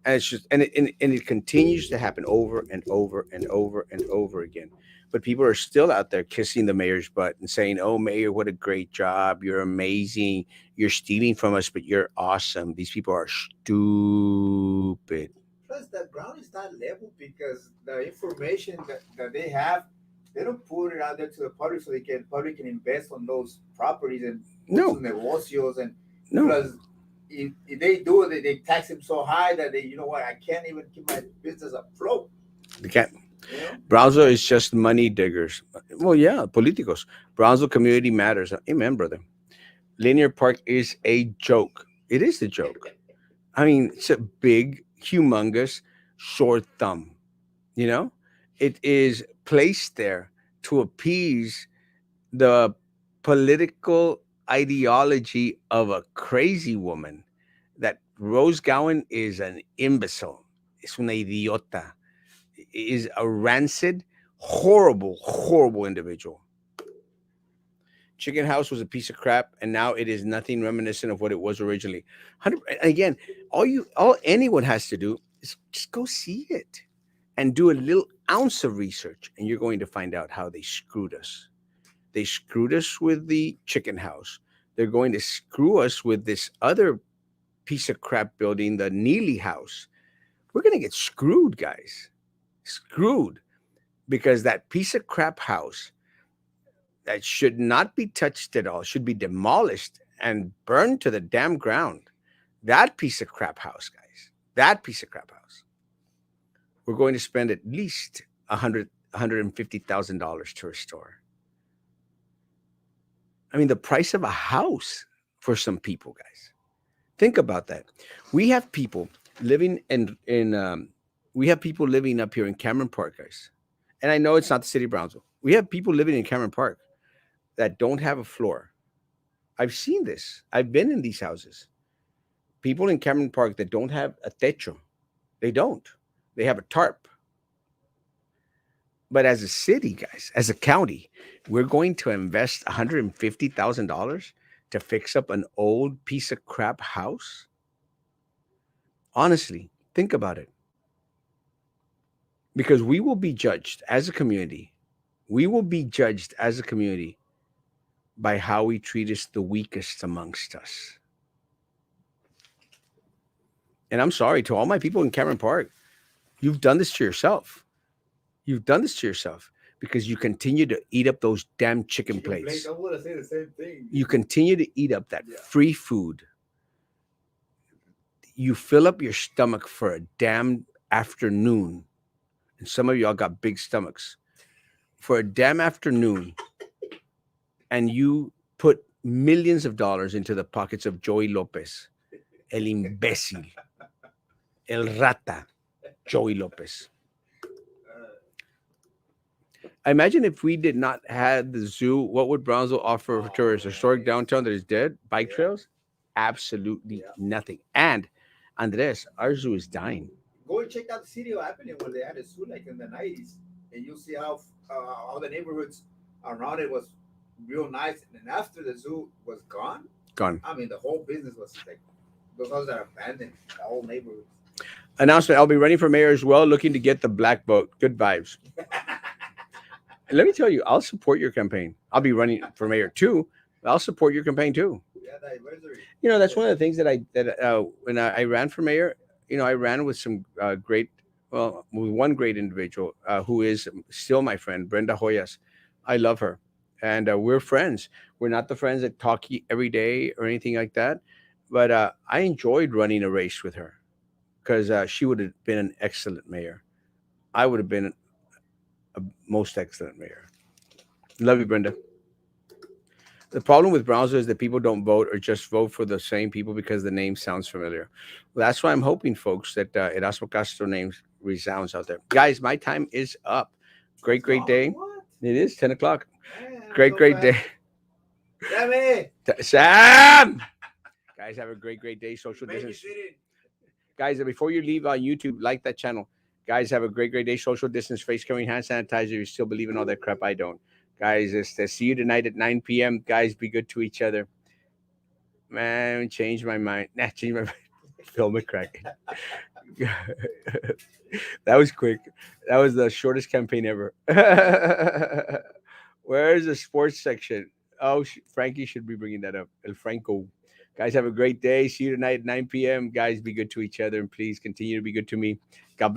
And it's just and it continues to happen over and over and over and over again. But people are still out there kissing the mayor's butt and saying, "Oh, mayor, what a great job! You're amazing. You're stealing from us, but you're awesome." These people are stupid. Plus, the ground is not level because the information that they have, they don't put it out there to the public so public can invest on those properties and No, sus negocios. And no. plus, if they do it, they tax them so high that you know what, I can't even keep my business afloat. They can't. You know? Brownsville is just money diggers. Well, yeah, politicos. Brownsville community matters. Amen, brother. Linear Park is a joke. It is a joke. I mean, it's a big, humongous sore thumb. You know, it is placed there to appease the political ideology of a crazy woman. That Rose Gowan is an imbecile. Es una idiota. is a rancid, horrible, horrible individual. Chicken House was a piece of crap, and now it is nothing reminiscent of what it was originally. 100, again, all anyone has to do is just go see it and do a little ounce of research, and you're going to find out how they screwed us. They screwed us with the Chicken House. They're going to screw us with this other piece of crap building, the Neely House. We're going to get screwed, guys. Screwed because that piece of crap house that should not be touched at all, should be demolished and burned to the damn ground. That piece of crap house, guys, that piece of crap house, we're going to spend at least $150,000 to restore. I mean, the price of a house for some people, guys. Think about that. We have people living we have people living up here in Cameron Park, guys. And I know it's not the city of Brownsville. We have people living in Cameron Park that don't have a floor. I've seen this. I've been in these houses. People in Cameron Park that don't have a techo. They don't. They have a tarp. But as a city, guys, as a county, we're going to invest $150,000 to fix up an old piece of crap house. Honestly, think about it. Because we will be judged as a community. We will be judged as a community by how we treat us the weakest amongst us. And I'm sorry to all my people in Cameron Park. You've done this to yourself. You've done this to yourself because you continue to eat up those damn chicken plates. I want to say the same thing. You continue to eat up that free food. You fill up your stomach for a damn afternoon. And some of y'all got big stomachs. For a damn afternoon. And you put millions of dollars into the pockets of Joey Lopez, el imbécil, el rata, Joey Lopez. I imagine if we did not have the zoo, what would Brownsville offer for tourists? A historic downtown that is dead? Bike trails? Absolutely nothing. And Andres, our zoo is dying. Go and check out the city of happening when they had a zoo like in the 90s, and you'll see how all the neighborhoods around it was real nice. And then after the zoo was gone, I mean, the whole business was like those houses are abandoned, the whole neighborhood. Announcement: I'll be running for mayor as well, looking to get the black vote. Good vibes. Let me tell you, I'll support your campaign. I'll be running for mayor too. I'll support your campaign too. Yeah, diversity. You know, that's one of the things that when I ran for mayor, you know, I ran with some with one great individual who is still my friend, Brenda Hoyas. I love her, and we're friends. We're not the friends that talk every day or anything like that, but I enjoyed running a race with her because she would have been an excellent mayor. I would have been a most excellent mayor. Love you, Brenda. The problem with Brownsville is that people don't vote or just vote for the same people because the name sounds familiar. Well, that's why I'm hoping, folks, that Erasmo.CASTRO name resounds out there. Guys, my time is up. Great day. What? It is 10 o'clock. Man, Great day. Sammy! Sam! Guys, have a great day. Social distance. Babysitting. Guys, before you leave on YouTube, like that channel. Guys, have a great day. Social distance, face covering, hand sanitizer. You still believe in all that crap? I don't. Guys, see you tonight at 9 p.m. Guys, be good to each other. Man, change my mind. Change my mind. Phil McCracken. That was quick. That was the shortest campaign ever. Where's the sports section? Oh, Frankie should be bringing that up. El Franco. Guys, have a great day. See you tonight at 9 p.m. Guys, be good to each other. And please continue to be good to me. God bless.